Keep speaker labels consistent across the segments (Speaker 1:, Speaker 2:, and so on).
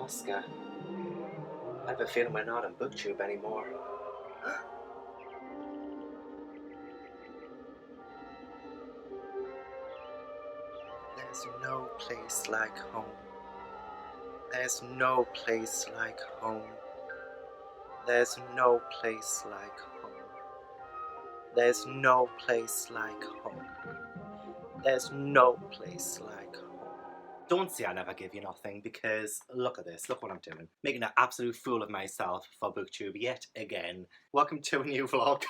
Speaker 1: Oscar, I have a feeling we're not on BookTube anymore. There's no place like home. There's no place like home. There's no place like home. There's no place like home. There's no place like home. Don't say I never give you nothing, because look at this, look what I'm doing. Making an absolute fool of myself for BookTube yet again. Welcome to a new vlog.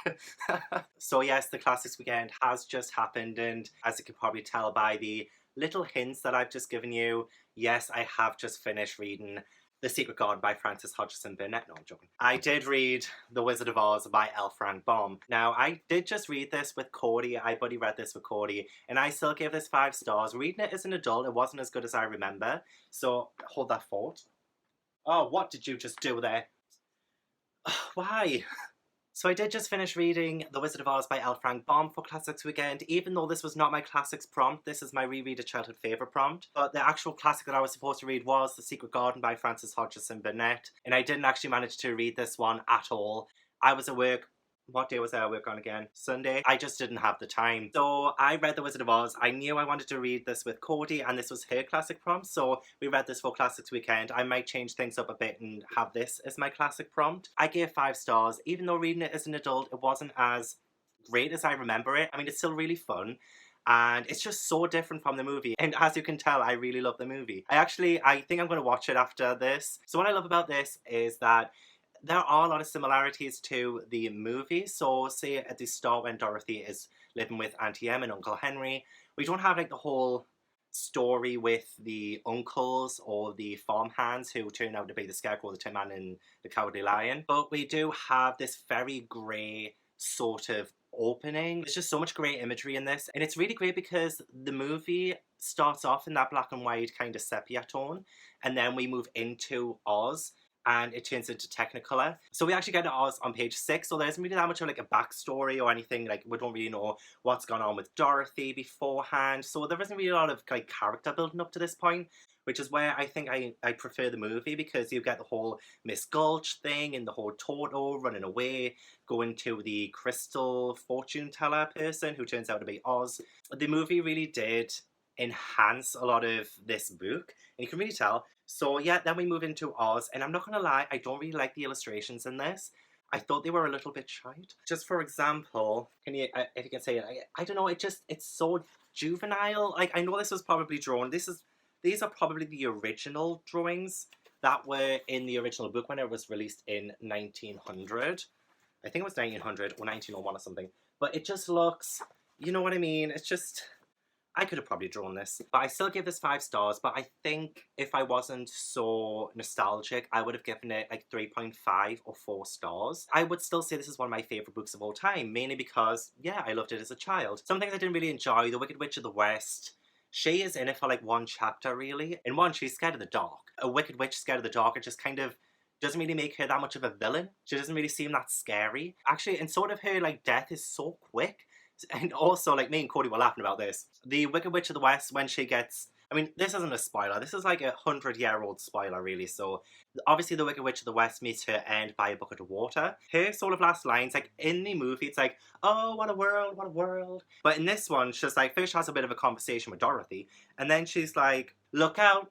Speaker 1: So yes, the Classics Weekend has just happened, and as you can probably tell by the little hints that I've just given you, yes, I have just finished reading The Secret Garden by Frances Hodgson Burnett. No, I'm joking. I did read The Wizard of Oz by L. Frank Baum. Now, I did just read this with Cordy. I buddy read this with Cordy, and I still gave this 5 stars. Reading it as an adult, it wasn't as good as I remember. So, hold that thought. Oh, what did you just do there? Why? So I did just finish reading The Wizard of Oz by L. Frank Baum for Classics Weekend. Even though this was not my Classics prompt, this is my Reread a Childhood Favourite prompt. But the actual classic that I was supposed to read was The Secret Garden by Frances Hodgson Burnett. And I didn't actually manage to read this one at all. I was at work. What day was I at work on again? Sunday. I just didn't have the time. So I read The Wizard of Oz. I knew I wanted to read this with Cody, and this was her classic prompt. So we read this for Classics Weekend. I might change things up a bit and have this as my classic prompt. I gave 5 stars. Even though reading it as an adult, it wasn't as great as I remember it. I mean, it's still really fun. And it's just so different from the movie. And as you can tell, I really love the movie. I think I'm going to watch it after this. So what I love about this is that there are a lot of similarities to the movie. So say at the start when Dorothy is living with Auntie Em and Uncle Henry, we don't have like the whole story with the uncles or the farmhands who turn out to be the Scarecrow, the Tin Man and the Cowardly Lion. But we do have this very grey sort of opening. There's just so much great imagery in this, and it's really great because the movie starts off in that black and white kind of sepia tone, and then we move into Oz and it turns into Technicolor. So we actually get to Oz on page 6, so there isn't really that much of like a backstory or anything. Like, we don't really know what's gone on with Dorothy beforehand, so there isn't really a lot of like character building up to this point, which is where I think I prefer the movie, because you get the whole Miss Gulch thing and the whole Toto running away, going to the crystal fortune teller person who turns out to be Oz. The movie really did enhance a lot of this book, and you can really tell. So yeah, then we move into Oz, and I'm not gonna lie, I don't really like the illustrations in this. I thought they were a little bit shite. Just for example, if you can say it, I don't know, it's so juvenile. Like, I know this was probably drawn, these are probably the original drawings that were in the original book when it was released in 1900. I think it was 1900 or 1901 or something. But it just looks, you know what I mean? It's just, I could have probably drawn this, but I still give this 5 stars. But I think if I wasn't so nostalgic, I would have given it like 3.5 or 4 stars. I would still say this is one of my favourite books of all time, mainly because, yeah, I loved it as a child. Some things I didn't really enjoy: The Wicked Witch of the West. She is in it for like 1 chapter, really. In one, she's scared of the dark. A Wicked Witch scared of the dark, it just kind of doesn't really make her that much of a villain. She doesn't really seem that scary. Actually, and sort of her like death is so quick. And also, like, me and Cody were laughing about this. The Wicked Witch of the West, when she gets... I mean, this isn't a spoiler. This is like a 100-year-old spoiler, really. So, obviously, the Wicked Witch of the West meets her end by a bucket of water. Her sort of last lines, like, in the movie, it's like, oh, what a world, what a world. But in this one, she's like, first she has a bit of a conversation with Dorothy, and then she's like, look out,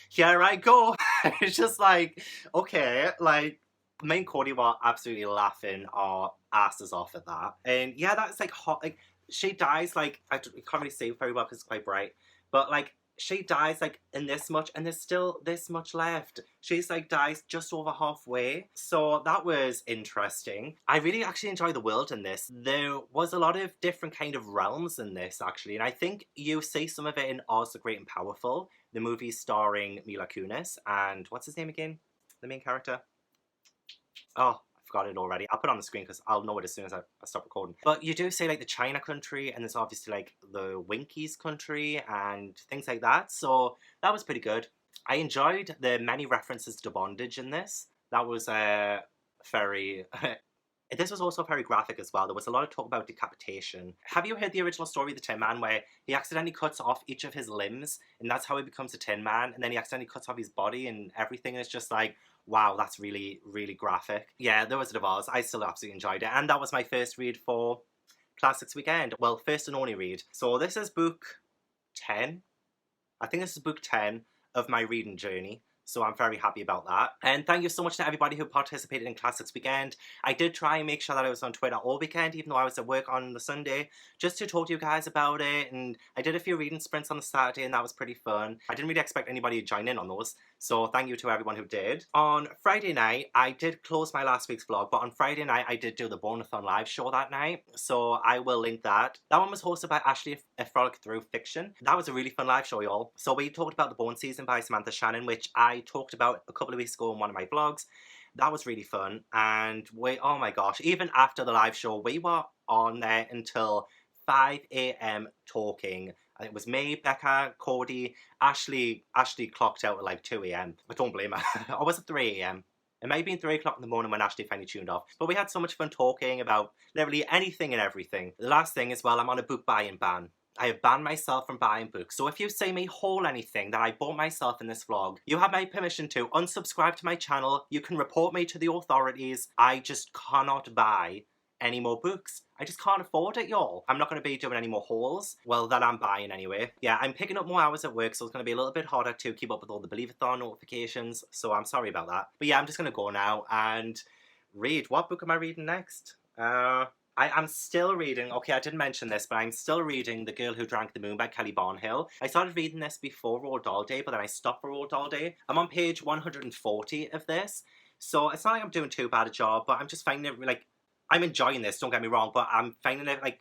Speaker 1: here I go. It's just like, okay, like, me and Cody were absolutely laughing our asses off at that. And yeah, that's like hot. Like, she dies, like, I can't really say it very well because it's quite bright, but like, she dies like in this much, and there's still this much left. She's like dies just over halfway. So that was interesting. I really actually enjoy the world in this. There was a lot of different kind of realms in this, actually, and I think you see some of it in Oz the Great and Powerful, the movie starring Mila Kunis and what's his name again? The main character? Oh, I forgot it already. I'll put it on the screen because I'll know it as soon as I stop recording. But you do say like the China country, and there's obviously like the Winkies country and things like that. So that was pretty good. I enjoyed the many references to bondage in this. That was very
Speaker 2: This was also very graphic as well. There was a lot of talk about decapitation. Have you heard the original story of the Tin Man where he accidentally cuts off each of his limbs and that's how he becomes a Tin Man, and then he accidentally cuts off his body and everything, and it's just like, wow, that's really, really graphic. Yeah, The Wizard of Oz. I still absolutely enjoyed it. And that was my first read for Classics Weekend. Well, first and only read. So this is book 10. I think this is book 10 of my reading journey. So I'm very happy about that. And thank you so much to everybody who participated in Classics Weekend. I did try and make sure that I was on Twitter all weekend, even though I was at work on the Sunday, just to talk to you guys about it. And I did a few reading sprints on the Saturday, and that was pretty fun. I didn't really expect anybody to join in on those, so thank you to everyone who did. On Friday night, I did close my last week's vlog, but on Friday night, I did do the Bonathon live show that night, so I will link that. That one was hosted by Ashley, A Frolic Through Fiction. That was a really fun live show, y'all. So we talked about The Bone Season by Samantha Shannon, which I talked about a couple of weeks ago in one of my vlogs. That was really fun, and oh my gosh, even after the live show, we were on there until 5 a.m. talking. And it was me, Becca, Cody, Ashley clocked out at like 2 a.m. I don't blame her. Or was it 3 a.m.? It may have been 3 o'clock in the morning when Ashley finally tuned off. But we had so much fun talking about literally anything and everything. The last thing is, well, I'm on a book buying ban. I have banned myself from buying books, so if you see me haul anything that I bought myself in this vlog, you have my permission to unsubscribe to my channel, you can report me to the authorities. I just cannot buy any more books. I just can't afford it, y'all. I'm not going to be doing any more hauls. Well, that I'm buying anyway. Yeah, I'm picking up more hours at work, so it's going to be a little bit harder to keep up with all the Believathon notifications, so I'm sorry about that. But yeah, I'm just going to go now and read. What book am I reading next? I'm still reading, okay, I didn't mention this, but I'm still reading The Girl Who Drank the Moon by Kelly Barnhill. I started reading this before Roald Dahl Day, but then I stopped for Roald Dahl Day. I'm on page 140 of this, so it's not like I'm doing too bad a job, but I'm just finding it, like, I'm enjoying this, don't get me wrong, but I'm finding it, like,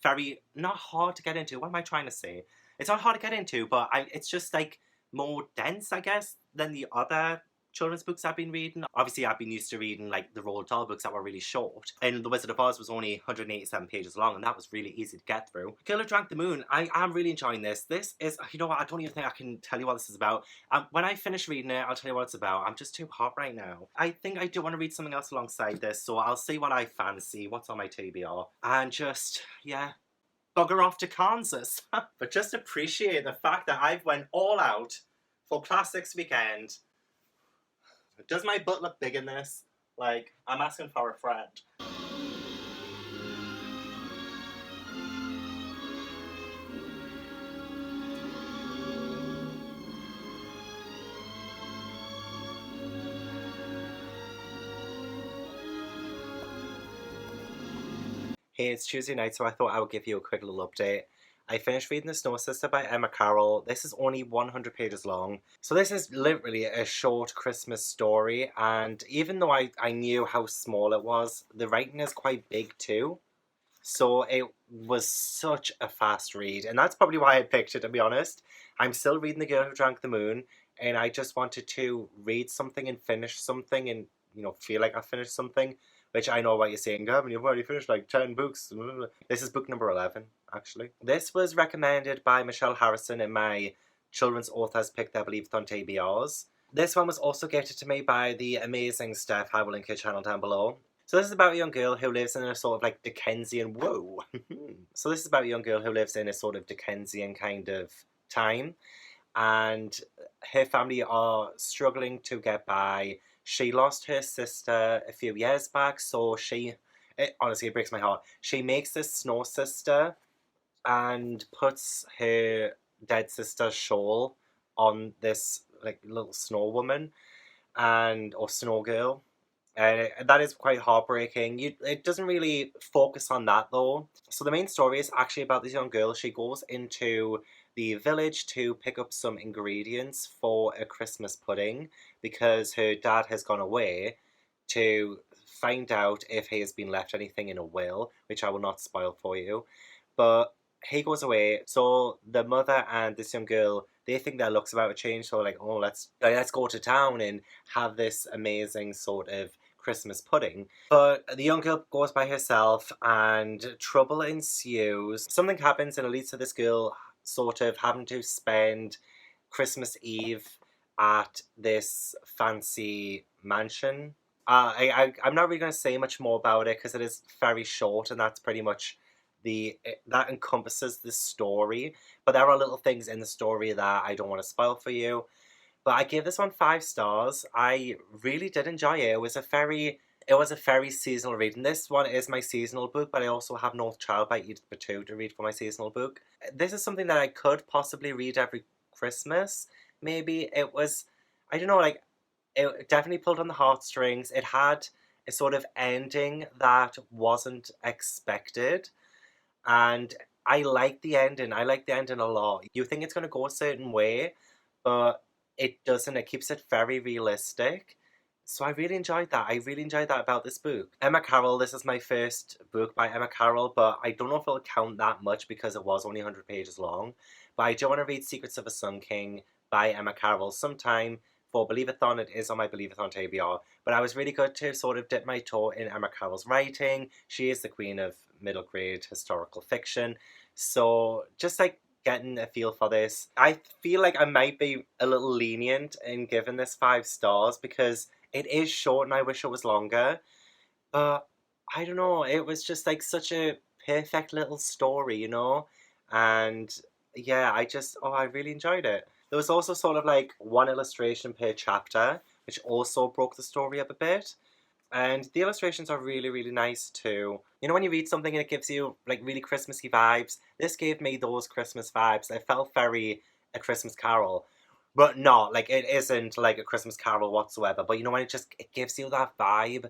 Speaker 2: very, not hard to get into. What am I trying to say? It's not hard to get into, but it's just, like, more dense, I guess, than the other children's books I've been reading. Obviously, I've been used to reading like the Roald Dahl books that were really short. And The Wizard of Oz was only 187 pages long, and that was really easy to get through. Girl Who Drank the Moon, I am really enjoying this. This is, you know what, I don't even think I can tell you what this is about. When I finish reading it, I'll tell you what it's about. I'm just too hot right now. I think I do want to read something else alongside this, so I'll see what I fancy, what's on my TBR. And just, yeah, bugger off to Kansas. But just appreciate the fact that I've went all out for Classics Weekend. Does my butt look big in this? Like, I'm asking for a friend. Hey, it's Tuesday night, so I thought I would give you a quick little update. I finished reading The Snow Sister by Emma Carroll. This is only 100 pages long. So this is literally a short Christmas story, and even though I knew how small it was, the writing is quite big too. So it was such a fast read, and that's probably why I picked it, to be honest. I'm still reading The Girl Who Drank the Moon, and I just wanted to read something and finish something and, you know, feel like I finished something. Which I know what you're saying, Gavin, you've already finished like 10 books. This is book number 11, actually. This was recommended by Michelle Harrison in my Children's Authors Pick Their Believathon TBRs. This one was also gifted to me by the amazing Steph. I will link her channel down below. So this is about a young girl who lives in a sort of like Dickensian, whoa. So this is about a young girl who lives in a sort of Dickensian kind of time. And her family are struggling to get by. She lost her sister a few years back, so honestly, it breaks my heart. She makes this snow sister and puts her dead sister's shawl on this like little snow woman or snow girl. And that is quite heartbreaking. It doesn't really focus on that though. So the main story is actually about this young girl. She goes into the village to pick up some ingredients for a Christmas pudding because her dad has gone away to find out if he has been left anything in a will, which I will not spoil for you. But he goes away, so the mother and this young girl, they think their luck's about to change, so like, oh, let's go to town and have this amazing sort of Christmas pudding. But the young girl goes by herself and trouble ensues. Something happens and it leads to this girl sort of having to spend Christmas Eve at this fancy mansion I'm not really going to say much more about it because it is very short, and that's pretty much that encompasses the story. But there are little things in the story that I don't want to spoil for you. But I gave this one 5 stars. I really did enjoy it. It was a very seasonal read. And this one is my seasonal book, but I also have North Child by Edith Batu to read for my seasonal book. This is something that I could possibly read every Christmas. Maybe it was, I don't know, like, it definitely pulled on the heartstrings. It had a sort of ending that wasn't expected. And I like the ending. I like the ending a lot. You think it's going to go a certain way, but it doesn't. It keeps it very realistic. So I really enjoyed that. I really enjoyed that about this book. Emma Carroll, this is my first book by Emma Carroll, but I don't know if it'll count that much because it was only 100 pages long. But I do want to read Secrets of a Sun King by Emma Carroll sometime for Believathon. It is on my Believathon TBR. But I was really good to sort of dip my toe in Emma Carroll's writing. She is the queen of middle grade historical fiction. So just like getting a feel for this, I feel like I might be a little lenient in giving this 5 stars because it is short and I wish it was longer. But I don't know, it was just like such a perfect little story, you know? And yeah, I really enjoyed it. There was also sort of like one illustration per chapter, which also broke the story up a bit. And the illustrations are really, really nice too. You know, when you read something and it gives you like really Christmassy vibes, this gave me those Christmas vibes. It felt very A Christmas Carol, but not like it isn't like A Christmas Carol whatsoever. But you know, when it gives you that vibe,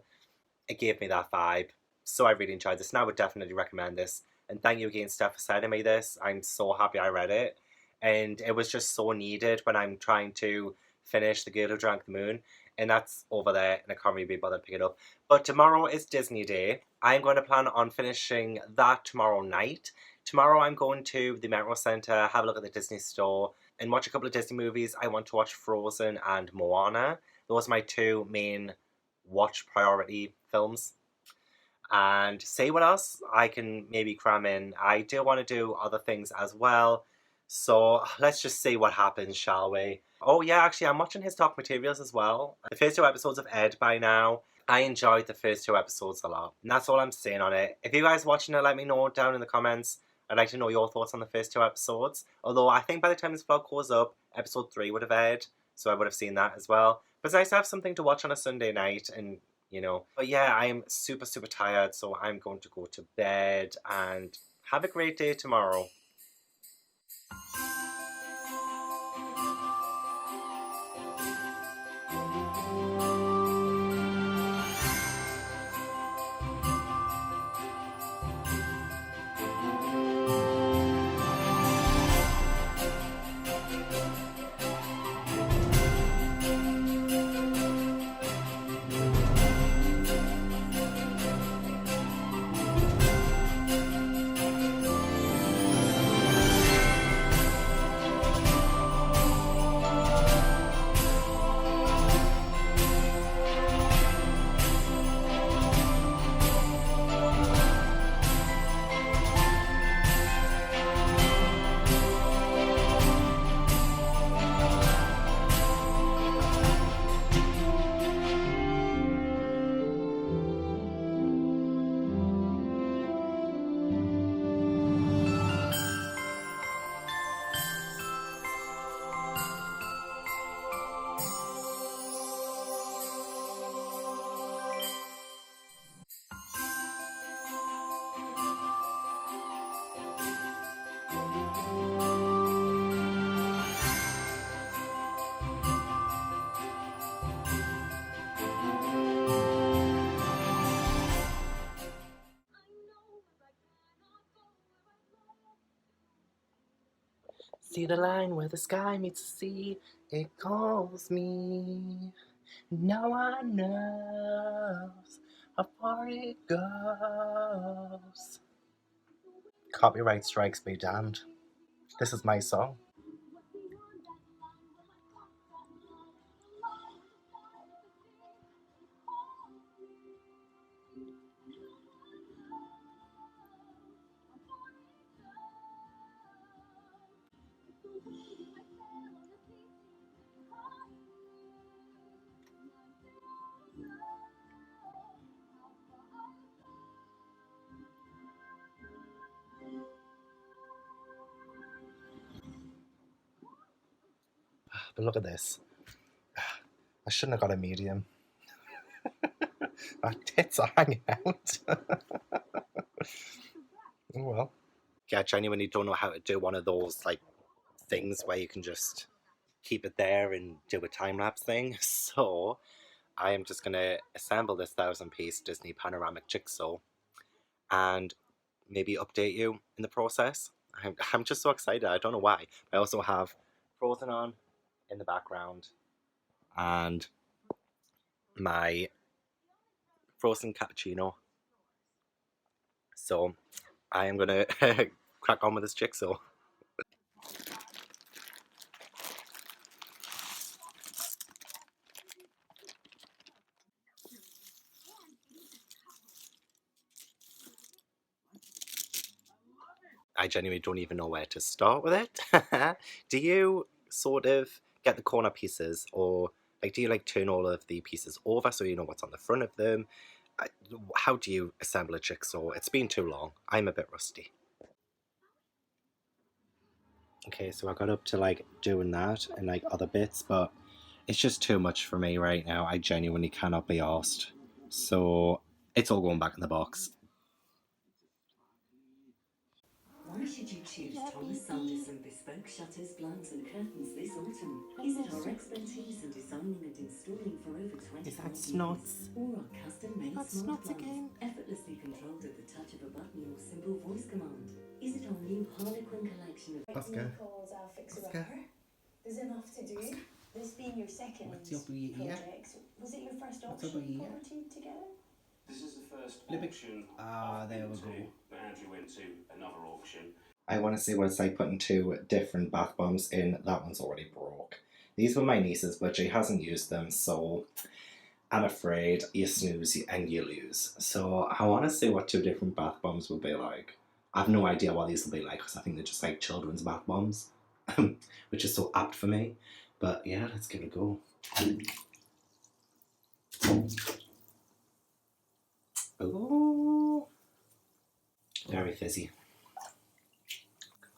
Speaker 2: it gave me that vibe. So I really enjoyed this, and I would definitely recommend this. And thank you again, Steph, for sending me this. I'm so happy I read it, and it was just so needed when I'm trying to finish The Girl Who Drank the Moon, and that's over there, and I can't really be bothered to pick it up. But tomorrow is Disney Day. I'm going to plan on finishing that tomorrow night. Tomorrow I'm going to the Metro Centre, have a look at the Disney store, and watch a couple of Disney movies. I want to watch Frozen and Moana. Those are my two main watch priority films and see what else I can maybe cram in. I do want to do other things as well. So let's just see what happens, shall we? Oh, yeah, actually, I'm watching his Dark Materials as well. The first 2 episodes have aired by now. I enjoyed the first 2 episodes a lot. And that's all I'm saying on it. If you guys watching it, let me know down in the comments. I'd like to know your thoughts on the first 2 episodes. Although I think by the time this vlog goes up, episode 3 would have aired. So I would have seen that as well. But it's nice to have something to watch on a Sunday night and But yeah, I am super, super tired, so I'm going to go to bed and have a great day tomorrow. See the line where the sky meets the sea, it calls me. Now I know how far it goes. Copyright strikes be damned. This is my song.
Speaker 1: But look at this. I shouldn't have got a medium. My tits are hanging out. Oh well.
Speaker 2: Yeah, I genuinely don't know how to do one of those like things where you can just keep it there and do a time lapse thing. So I am just gonna assemble this 1,000-piece Disney panoramic jigsaw and maybe update you in the process. I'm just so excited. I don't know why. I also have Frozen on in the background and my frozen cappuccino. So I am gonna crack on with this jigsaw. I genuinely don't even know where to start with it. Do you sort of get the corner pieces, or like do you like turn all of the pieces over so you know what's on the front of them? How do you assemble a jigsaw? It's been too long. I'm a bit rusty. Okay, so I got up to like doing that and like other bits, but it's just too much for me right now. I genuinely cannot be asked. So it's all going back in the box.
Speaker 3: Why should you choose Thomas Sanderson bespoke shutters, blinds and curtains this autumn? Is it our expertise in designing and installing for over 25
Speaker 2: Is that
Speaker 3: years?
Speaker 2: snots?
Speaker 3: Or our custom-made
Speaker 2: That's
Speaker 3: smart
Speaker 2: snots
Speaker 3: blinds,
Speaker 2: again.
Speaker 3: effortlessly controlled at the touch of a button or simple voice command? Is it our new Harlequin collection of...
Speaker 1: Oscar.
Speaker 4: Called our Fixer
Speaker 1: Oscar.
Speaker 4: Upper. There's enough to do.
Speaker 1: Oscar.
Speaker 4: This being your second
Speaker 1: What's up with your ear?
Speaker 4: project, was it your first
Speaker 1: What's up
Speaker 4: auction
Speaker 1: with your ear?
Speaker 4: property together?
Speaker 5: This is the first
Speaker 1: Flip it.
Speaker 5: auction
Speaker 1: Ah,
Speaker 5: I've
Speaker 1: there
Speaker 5: been
Speaker 1: we
Speaker 5: to,
Speaker 1: go.
Speaker 5: but Andrew went to another auction.
Speaker 2: I want to see what it's like putting two different bath bombs in. That one's already broke. These were my niece's, but she hasn't used them, so I'm afraid you snooze and you lose. So I want to see what two different bath bombs will be like. I have no idea what these will be like because I think they're just like children's bath bombs, which is so apt for me. But yeah, let's give it a go. Ooh, very fizzy.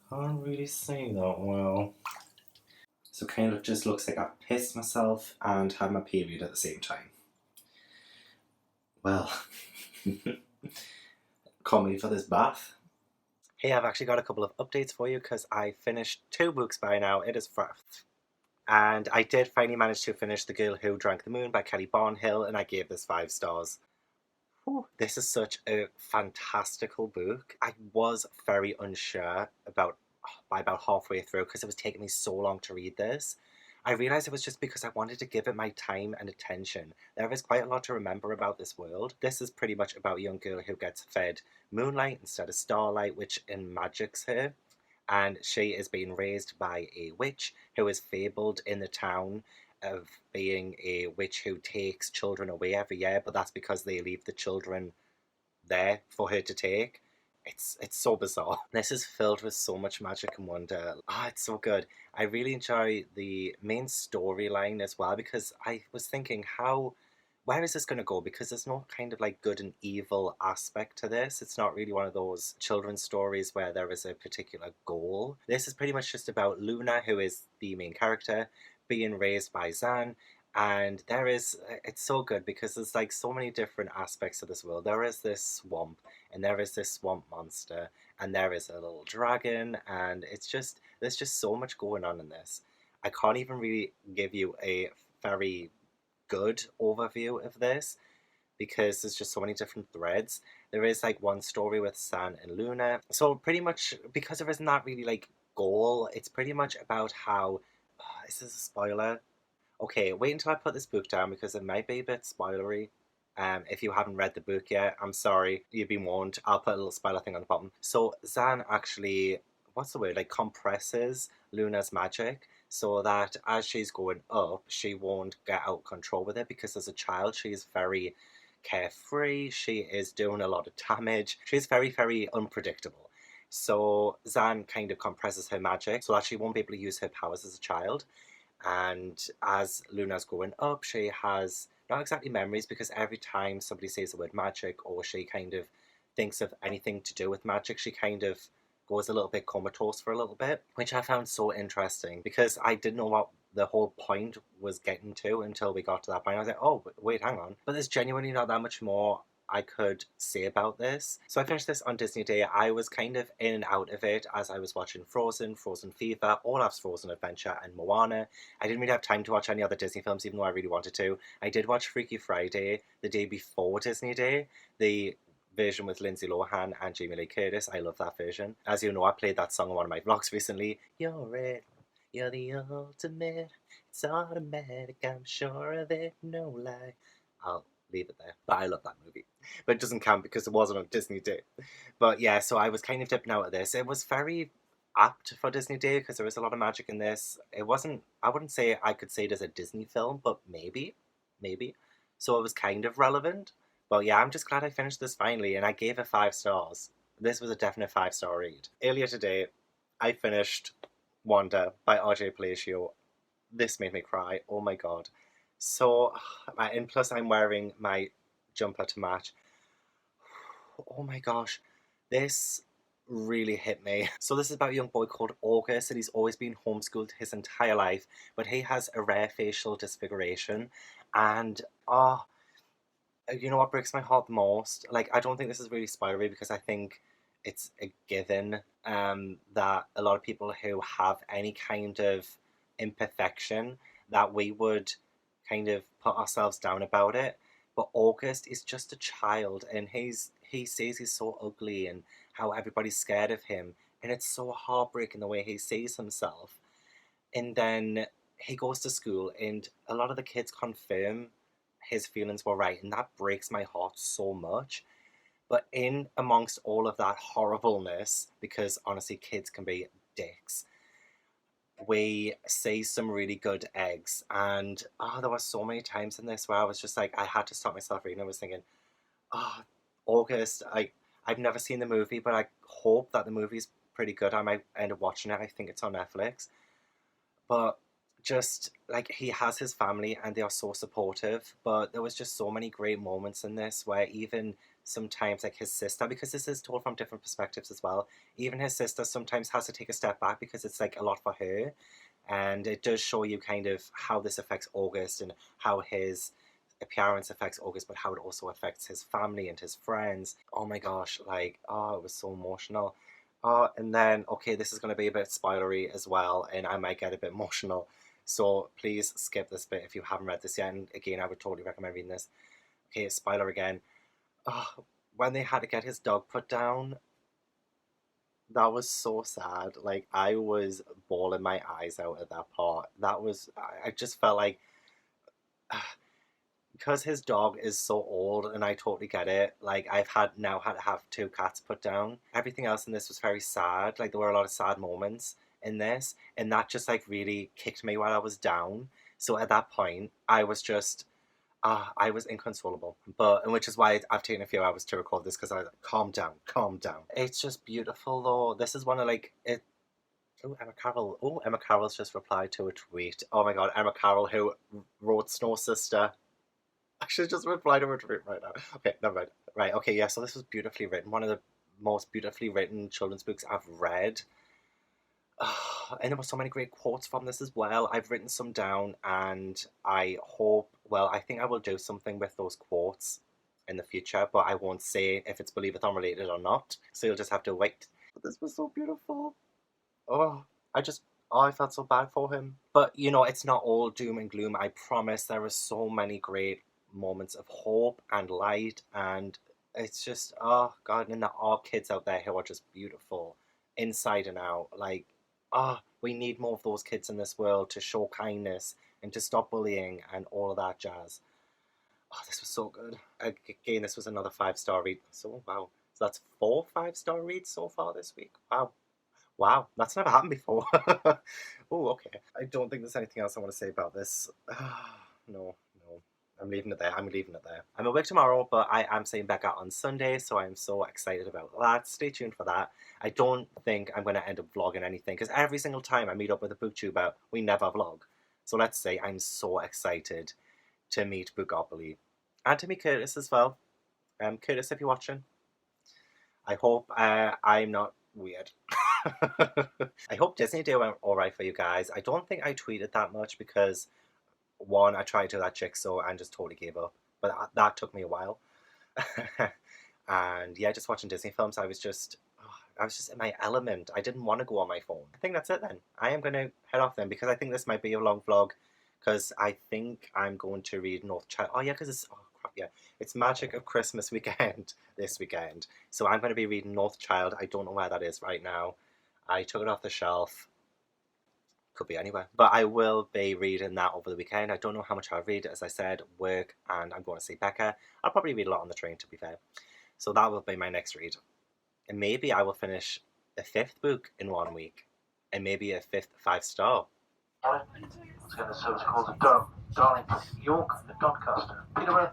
Speaker 2: Can't really see that well. So kind of just looks like I've pissed myself and had my period at the same time. Well, comedy for this bath. Hey, I've actually got a couple of updates for you because I finished 2 books by now. It is first. And I did finally manage to finish The Girl Who Drank the Moon by Kelly Barnhill, and I gave this 5 stars. Whew, this is such a fantastical book. I was very unsure by about halfway through because it was taking me so long to read this. I realised it was just because I wanted to give it my time and attention. There is quite a lot to remember about this world. This is pretty much about a young girl who gets fed moonlight instead of starlight, which magics her. And she is being raised by a witch who is fabled in the town of being a witch who takes children away every year, but that's because they leave the children there for her to take. It's so bizarre. This is filled with so much magic and wonder. It's so good. I really enjoy the main storyline as well because I was thinking where is this going to go? Because there's no kind of like good and evil aspect to this. It's not really one of those children's stories where there is a particular goal. This is pretty much just about Luna, who is the main character, being raised by Zan. And it's so good because there's like so many different aspects of this world. There is this swamp, and there is this swamp monster, and there is a little dragon, and there's just so much going on in this. I can't even really give you a very good overview of this because there's just so many different threads. There is like one story with San and Luna. So pretty much because there isn't that really like goal, it's pretty much about how is this a spoiler? Okay, wait until I put this book down because it might be a bit spoilery. If you haven't read the book yet, I'm sorry, you've been warned. I'll put a little spoiler thing on the bottom. So Zan actually, what's the word, like compresses Luna's magic so that as she's going up, she won't get out of control with it because as a child, she is very carefree. She is doing a lot of damage. She's very, very unpredictable. So Zan kind of compresses her magic so that she won't be able to use her powers as a child. And as Luna's growing up, she has not exactly memories because every time somebody says the word magic or she kind of thinks of anything to do with magic, she kind of goes a little bit comatose for a little bit, which I found so interesting because I didn't know what the whole point was getting to until we got to that point. I was like, oh, wait, hang on. But there's genuinely not that much more I could say about this. So I finished this on Disney Day. I was kind of in and out of it as I was watching Frozen, Frozen Fever, Olaf's Frozen Adventure, and Moana. I didn't really have time to watch any other Disney films, even though I really wanted to. I did watch Freaky Friday the day before Disney Day, the version with Lindsay Lohan and Jamie Lee Curtis. I love that version. As you know, I played that song on one of my vlogs recently. You're it, you're the ultimate, it's automatic, I'm sure of it, no lie. I'll leave it there. But I love that movie. But it doesn't count because it wasn't on Disney Day. But yeah, so I was kind of dipping out of this. It was very apt for Disney Day because there was a lot of magic in this. It wasn't, I wouldn't say I could say it as a Disney film, but maybe. So it was kind of relevant. But yeah, I'm just glad I finished this finally, and I gave it 5 stars. This was a definite 5-star read. Earlier today, I finished Wanda by RJ Palacio. This made me cry. Oh my god. So, and plus I'm wearing my jumper to match. Oh my gosh, this really hit me. So this is about a young boy called August, and he's always been homeschooled his entire life, but he has a rare facial disfiguration, and you know what breaks my heart the most? Like, I don't think this is really spoilery because I think it's a given that a lot of people who have any kind of imperfection, that we would kind of put ourselves down about it. But August is just a child, and he says he's so ugly and how everybody's scared of him, and it's so heartbreaking the way he sees himself. And then he goes to school, and a lot of the kids confirm his feelings were right, and that breaks my heart so much. But in amongst all of that horribleness, because honestly, kids can be dicks, we see some really good eggs. And there were so many times in this where I was just like, I had to stop myself reading. I was thinking, oh, August, I've never seen the movie, but I hope that the movie's pretty good. I might end up watching it. I think it's on Netflix. But just like, he has his family and they are so supportive, but there was just so many great moments in this where even sometimes like his sister, because this is told from different perspectives as well, even his sister sometimes has to take a step back because it's like a lot for her, and it does show you kind of how this affects August and how his appearance affects August, but how it also affects his family and his friends. Oh my gosh, like, it was so emotional. And then, okay, this is going to be a bit spoilery as well, and I might get a bit emotional. So please skip this bit if you haven't read this yet. And again, I would totally recommend reading this. Okay, spoiler again. When they had to get his dog put down, that was so sad. Like, I was bawling my eyes out at that part. I just felt like, because his dog is so old, and I totally get it. Like, I've now had to have 2 cats put down. Everything else in this was very sad. Like, there were a lot of sad moments in this, and that just like really kicked me while I was down. So at that point, I was just, I was inconsolable. But, and which is why I've taken a few hours to record this, because I was like, calm down, calm down. It's just beautiful though. This is one of like it. Oh, Emma Carroll. Oh, Emma Carroll's just replied to a tweet. Oh my god, Emma Carroll, who wrote Snow Sister. I should just reply to her tweet right now. Okay, never mind. Right, okay, yeah, so this was beautifully written. One of the most beautifully written children's books I've read. And there were so many great quotes from this as well. I've written some down, and I hope, well, I think I will do something with those quotes in the future, but I won't say if it's Believathon related or not. So you'll just have to wait. But this was so beautiful. Oh, I felt so bad for him. But, you know, it's not all doom and gloom. I promise there are so many great moments of hope and light, and it's just, oh god, and there are kids out there who are just beautiful inside and out. Like, we need more of those kids in this world to show kindness and to stop bullying and all of that jazz. This was so good. Again, this was another 5-star read. So wow, so that's 4 5-star reads so far this week. Wow, that's never happened before. Oh, okay. I don't think there's anything else I want to say about this. No. I'm leaving it there. I'm awake tomorrow, but I am seeing Becca on Sunday, so I'm so excited about that. Stay tuned for that. I don't think I'm going to end up vlogging anything, because every single time I meet up with a booktuber, we never vlog. So let's say I'm so excited to meet Bookopoly. And to meet Curtis as well. Curtis, if you're watching, I hope I'm not weird. I hope Disney Day went alright for you guys. I don't think I tweeted that much because, one, I tried to do that jigsaw and just totally gave up. But that took me a while. And yeah, just watching Disney films, I was just in my element. I didn't want to go on my phone. I think that's it then. I am going to head off then because I think this might be a long vlog because I think I'm going to read North Child. Oh yeah, because it's, oh crap, yeah. It's Magic of Christmas weekend this weekend. So I'm going to be reading North Child. I don't know where that is right now. I took it off the shelf. Could be anywhere. But I will be reading that over the weekend. I don't know how much I'll read. As I said, work and I'm going to see Becca. I'll probably read a lot on the train, to be fair. So that will be my next read. And maybe I will finish a 5th book in 1 week. And maybe a 5th 5-star.
Speaker 6: Let's get the service calls at Durham, Darlington, York, and Doncaster. Peterborough,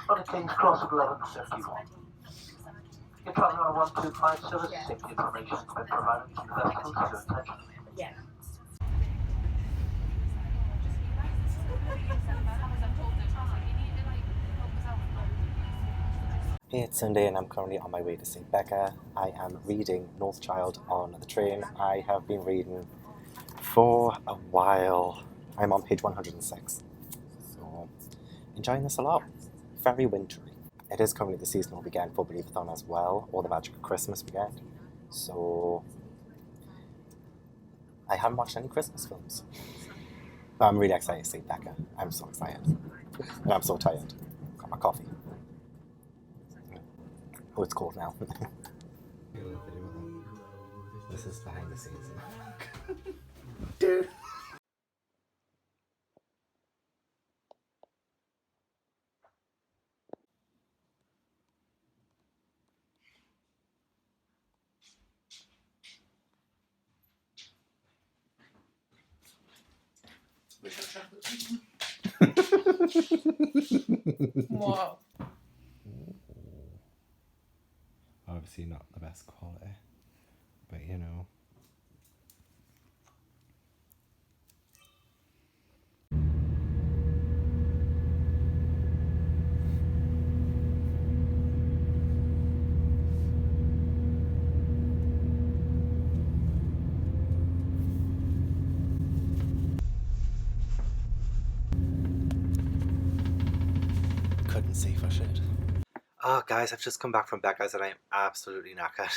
Speaker 6: on the King's Cross at 11:51. You're travelling on a 125 service. Safety information has been provided to the vehicles to your attention.
Speaker 2: Hey, it's Sunday and I'm currently on my way to see Becca. I am reading North Child on the train. I have been reading for a while. I'm on page 106. So, enjoying this a lot. Very wintry. It is currently the seasonal weekend for Believathon as well, or the Magic of Christmas weekend. So, I haven't watched any Christmas films. But I'm really excited to see Becca. I'm so excited. And I'm so tired. Got my coffee. Oh, it's cold now. This is behind the scenes. Dude.
Speaker 7: Wow.
Speaker 2: Obviously not the best quality, but you know. Couldn't see for shit. Oh, guys, I've just come back from Becca's and I'm absolutely knackered.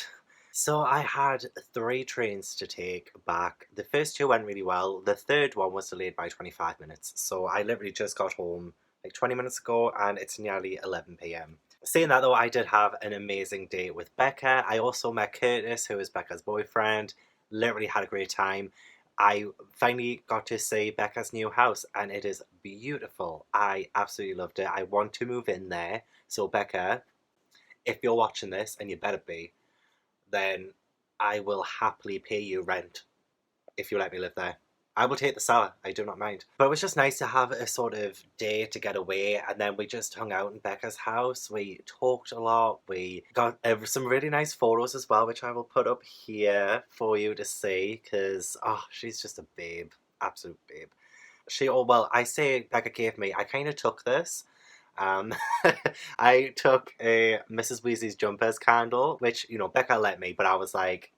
Speaker 2: So I had 3 trains to take back. The first 2 went really well. The third one was delayed by 25 minutes. So I literally just got home like 20 minutes ago and it's nearly 11 p.m. Saying that though, I did have an amazing day with Becca. I also met Curtis, who is Becca's boyfriend. Literally had a great time. I finally got to see Becca's new house and it is beautiful. I absolutely loved it. I want to move in there. So Becca, if you're watching this, and you better be, then I will happily pay you rent if you let me live there. I will take the cellar, I do not mind. But it was just nice to have a sort of day to get away, and then we just hung out in Becca's house. We talked a lot. We got some really nice photos as well, which I will put up here for you to see, because, oh, she's just a babe. Absolute babe. I say Becca gave me, I kind of took this. I took a Mrs. Weasley's Jumpers candle, which, you know, Becca let me, but I was like,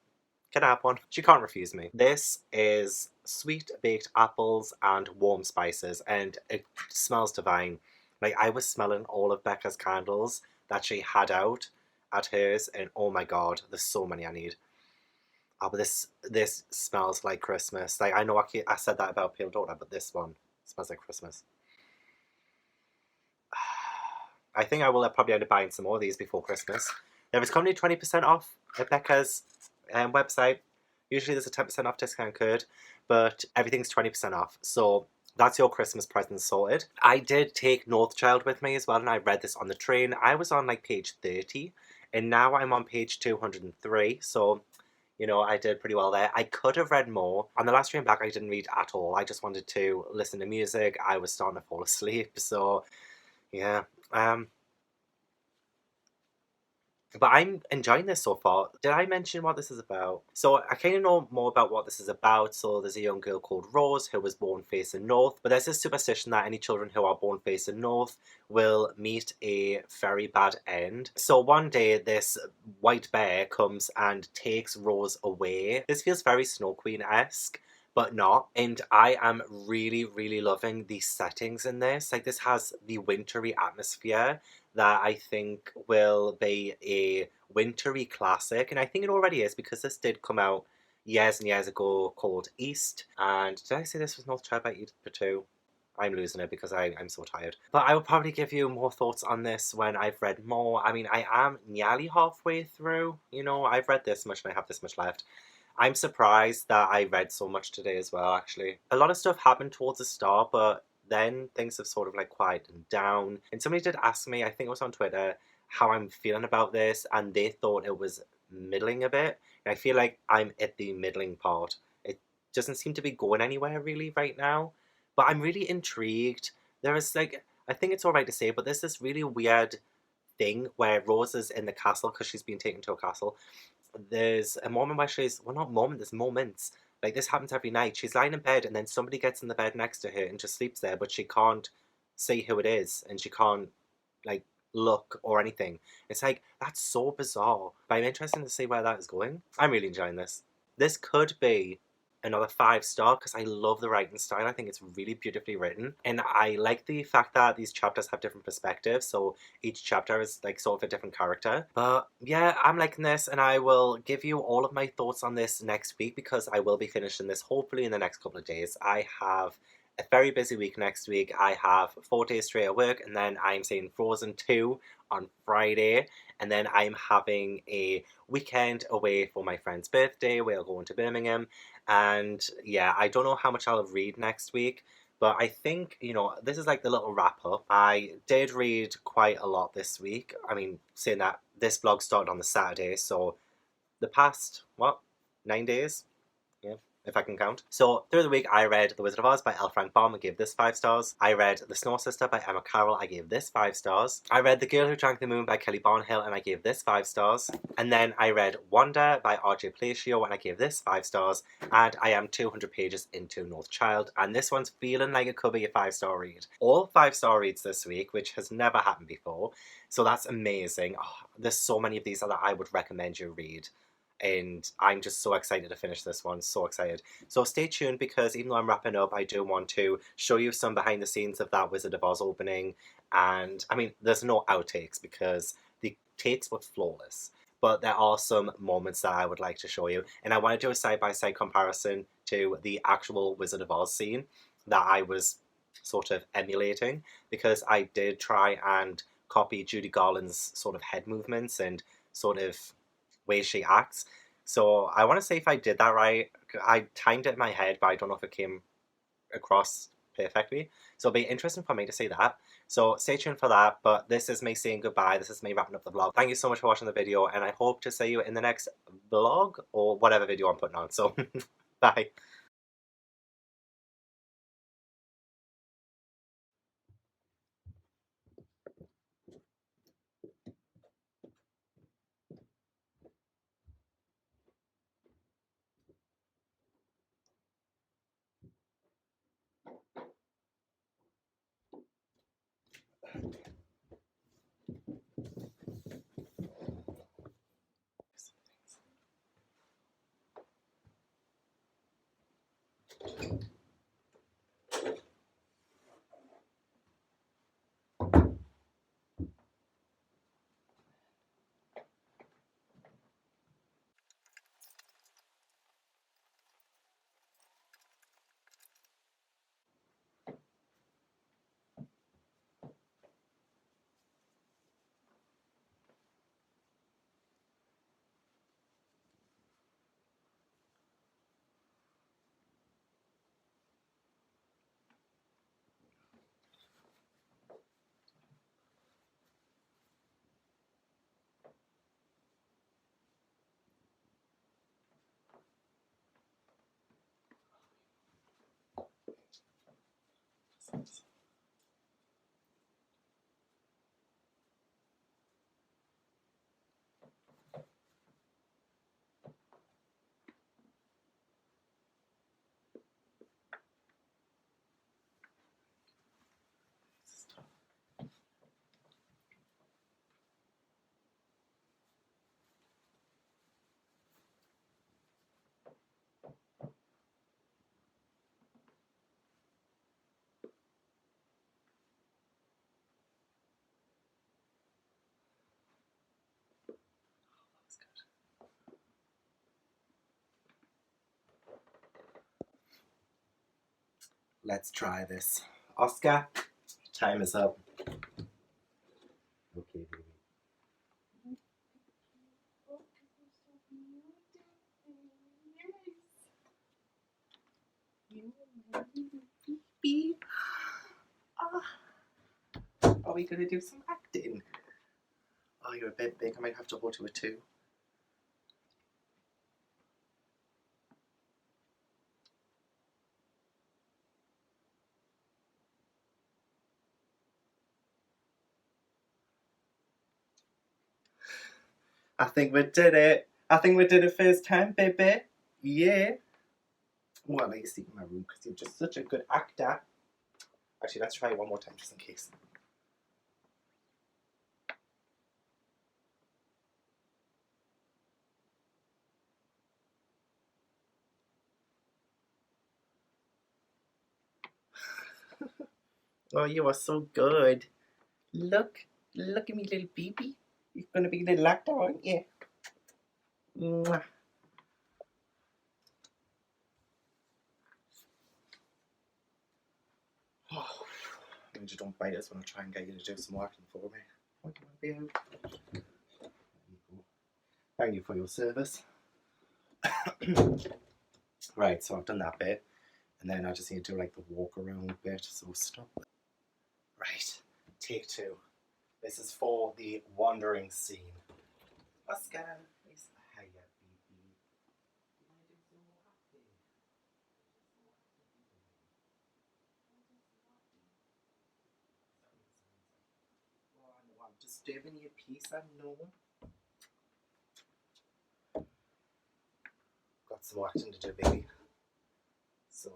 Speaker 2: can I have one? She can't refuse me. This is sweet baked apples and warm spices, and it smells divine. Like, I was smelling all of Becca's candles that she had out at hers, and oh my god, there's so many I need. Oh, but this smells like Christmas. Like, I know I said that about Pale Daughter, but this one smells like Christmas. I think I will probably end up buying some more of these before Christmas. There is currently 20% off at Becca's website. Usually there's a 10% off discount code, but everything's 20% off. So that's your Christmas present sorted. I did take North Child with me as well, and I read this on the train. I was on like page 30, and now I'm on page 203. So, you know, I did pretty well there. I could have read more. On the last train back, I didn't read at all. I just wanted to listen to music. I was starting to fall asleep. So, yeah. But I'm enjoying this so far. Did I mention what this is about? So I kind of know more about what this is about. So there's a young girl called Rose who was born facing north. But there's this superstition that any children who are born facing north will meet a very bad end. So one day this white bear comes and takes Rose away. This feels very Snow Queen-esque, but not. And I am really, really loving the settings in this. Like, this has the wintry atmosphere that I think will be a wintry classic, and I think it already is because this did come out years and years ago called East. And did I say this was North Child by Edith Patu? I'm losing it because I'm so tired. But I will probably give you more thoughts on this when I've read more. I mean, I am nearly halfway through. You know, I've read this much and I have this much left. I'm surprised that I read so much today as well, actually. A lot of stuff happened towards the start, but then things have sort of like quieted down. And somebody did ask me, I think it was on Twitter, how I'm feeling about this, and they thought it was middling a bit. And I feel like I'm at the middling part. It doesn't seem to be going anywhere really right now, but I'm really intrigued. There is like, I think it's alright to say, but there's this really weird thing where Rose is in the castle because she's been taken to a castle. There's a moment where she's, well, not moment, there's moments. Like, this happens every night. She's lying in bed and then somebody gets in the bed next to her and just sleeps there, but she can't see who it is and she can't, like, look or anything. It's like, that's so bizarre. But I'm interested to see where that is going. I'm really enjoying this. This could be another 5-star because I love the writing style. I think it's really beautifully written, and I like the fact that these chapters have different perspectives, so each chapter is like sort of a different character. But yeah, I'm liking this, and I will give you all of my thoughts on this next week because I will be finishing this hopefully in the next couple of days. I have a very busy week next week. I have 4 days straight at work, and then I'm seeing Frozen 2 on Friday, and then I'm having a weekend away for my friend's birthday. We're going to Birmingham, and yeah, I don't know how much I'll read next week, but I think, you know, this is like the little wrap up. I did read quite a lot this week. I mean, saying that this vlog started on the Saturday, so the past, what, 9 days? Yeah, if I can count. So through the week, I read The Wizard of Oz by L. Frank Baum. I gave this 5 stars. I read The Snow Sister by Emma Carroll. I gave this 5 stars. I read The Girl Who Drank the Moon by Kelly Barnhill, and I gave this 5 stars. And then I read Wonder by R.J. Palacio, and I gave this 5 stars. And I am 200 pages into North Child, and this one's feeling like it could be a 5-star read. All 5-star reads this week, which has never happened before. So that's amazing. Oh, there's so many of these that I would recommend you read. And I'm just so excited to finish this one, so excited. So stay tuned because even though I'm wrapping up, I do want to show you some behind the scenes of that Wizard of Oz opening. And I mean, there's no outtakes because the takes were flawless, but there are some moments that I would like to show you. And I want to do a side-by-side comparison to the actual Wizard of Oz scene that I was sort of emulating, because I did try and copy Judy Garland's sort of head movements and sort of way she acts. So I want to say if I did that right. I timed it in my head, but I don't know if it came across perfectly. So it'll be interesting for me to see that. So stay tuned for that. But this is me saying goodbye. This is me wrapping up the vlog. Thank you so much for watching the video, and I hope to see you in the next vlog or whatever video I'm putting on. So bye. Let's try this. Oscar, time is up. Okay, baby. Baby. Are we gonna do some acting? Oh, you're a bit big. I might have to hold to it too. I think we did it. I think we did it first time, baby. Yeah. Well, I'll let you see in my room because you're just such a good actor. Actually, let's try it one more time just in case. Oh, you are so good. Look at me, little baby. You're gonna be a little actor, aren't you? Mwah. Oh, you just don't bite us when I try and get you to do some acting for me. What do you want to be out? Thank you for your service. Right, so I've done that bit, and then I just need to do like the walk around bit. So stop. Right, take 2. This is for the wandering scene. Oscar, please. Hiya, baby. Oh, I know I'm disturbing your peace, I know. Got some acting to do, baby. So.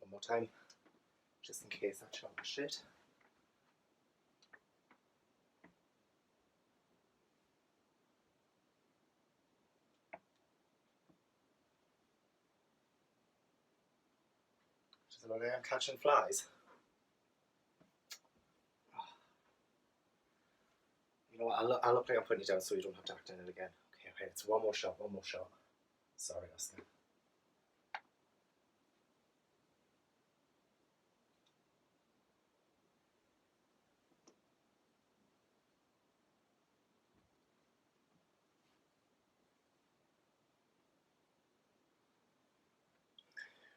Speaker 2: One more time, just in case I chop my shit. Just a little catching flies. You know what, I'll look like I'm putting you down so you don't have to act in it again. Okay, it's one more shot. Sorry, Oscar.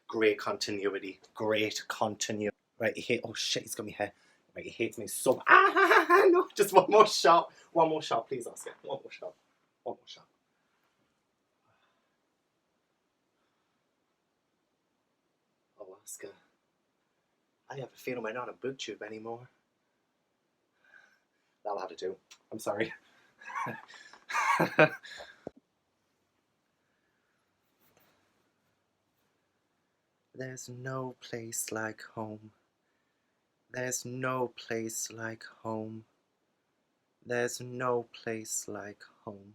Speaker 2: Great continuity. Right, oh shit, he's got me hair. Right, he hates me so much. No, just one more shot. One more shot, please, Oscar. One more shot. Oh, Oscar. I have a feeling we're not a booktube anymore. That'll have to do. I'm sorry. There's no place like home. There's no place like home. There's no place like home.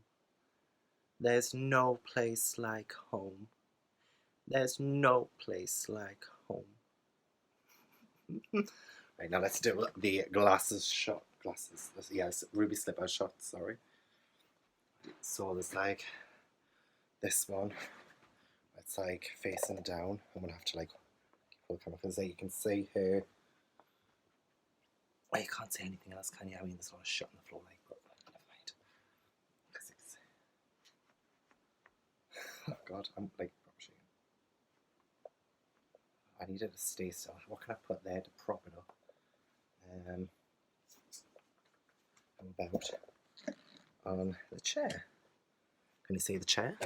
Speaker 2: There's no place like home. There's no place like home. Right, now let's do the glasses shot. Yes, ruby slipper shot, sorry. So there's like this one. It's like facing down. I'm gonna have to like pull the camera because you can see here. Oh, you can't see anything else, can you? I mean, there's a lot of shit on the floor, like, but never mind. Oh god, I'm like, I needed to stay still. What can I put there to prop it up? How about on the chair? Can you see the chair?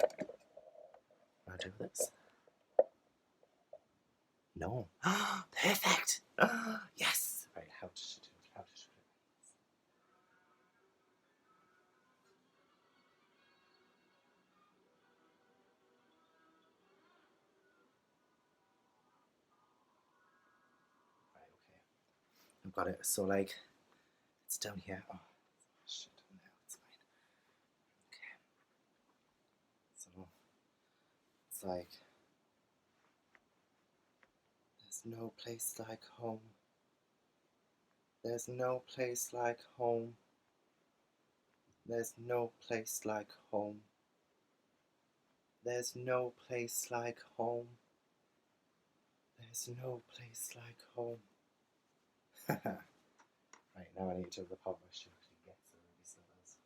Speaker 2: I'll do this. No. Perfect! Yes! Right, how to shoot it? Right, okay. I've got it. So, like, it's down here. Oh, shit. No, it's fine. Okay. So, it's like this.
Speaker 1: There's no place like home. There's no place like home. There's no place like home. There's no place like home. There's no place like home. Right, now I need to report my shoe to get the ruby slippers.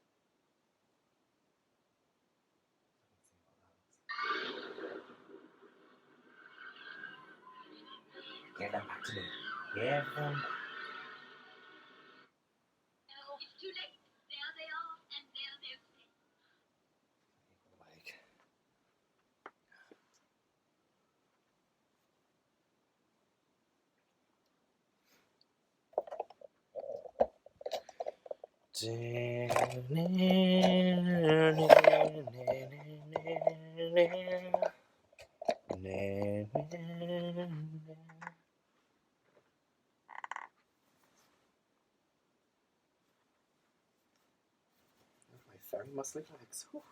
Speaker 1: Give them back to me. Give them back.
Speaker 7: It's too late. There they are, and there they'll stay.
Speaker 1: Like, my very muscly legs. Whew.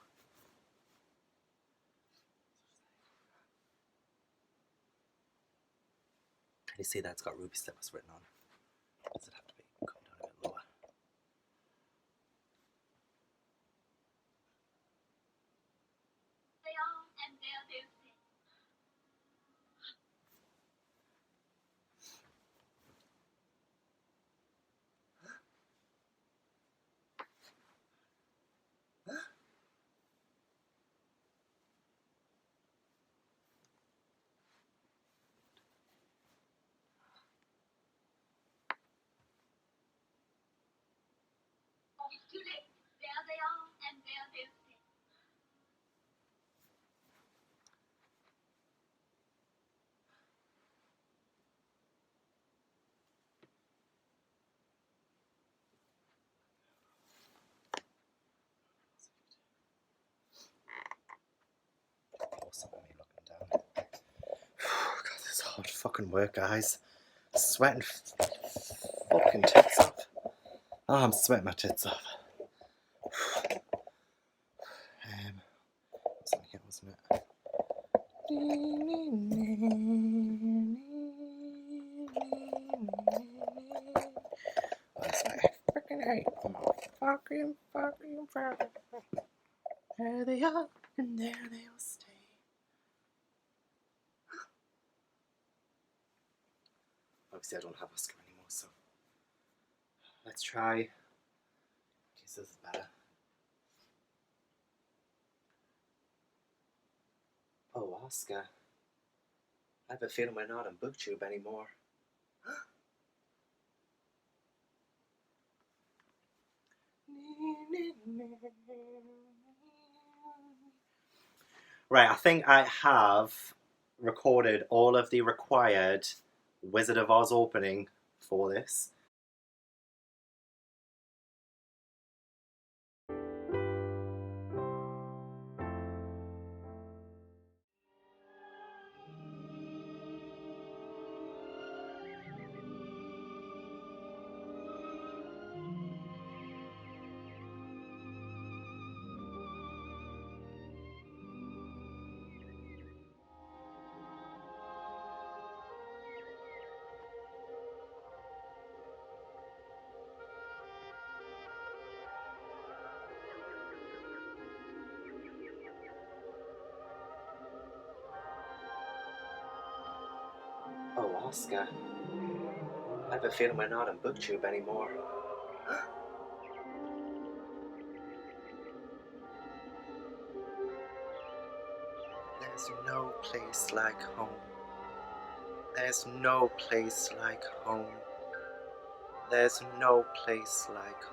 Speaker 1: Can you see that it's got ruby slippers written on? Does it have to be come down a bit lower?
Speaker 7: They are, and there they'll stay. It's too late. There they are, and there they'll stay.
Speaker 1: Close up at me looking down. God, this is hard fucking work, guys. Sweating fucking tits off. Oh, I'm sweating my tits off. Was on here, wasn't it? That's my freaking hate. Fucking. There they are, and there they'll stay. Obviously, I don't have Oscar anymore, so let's try. In case this is better. Oh, Oscar. I have a feeling we're not on BookTube anymore. Right, I think I have recorded all of the required Wizard of Oz opening for this. Oh, Oscar. I have a feeling we're not on BookTube anymore. There's no place like home. There's no place like home. There's no place like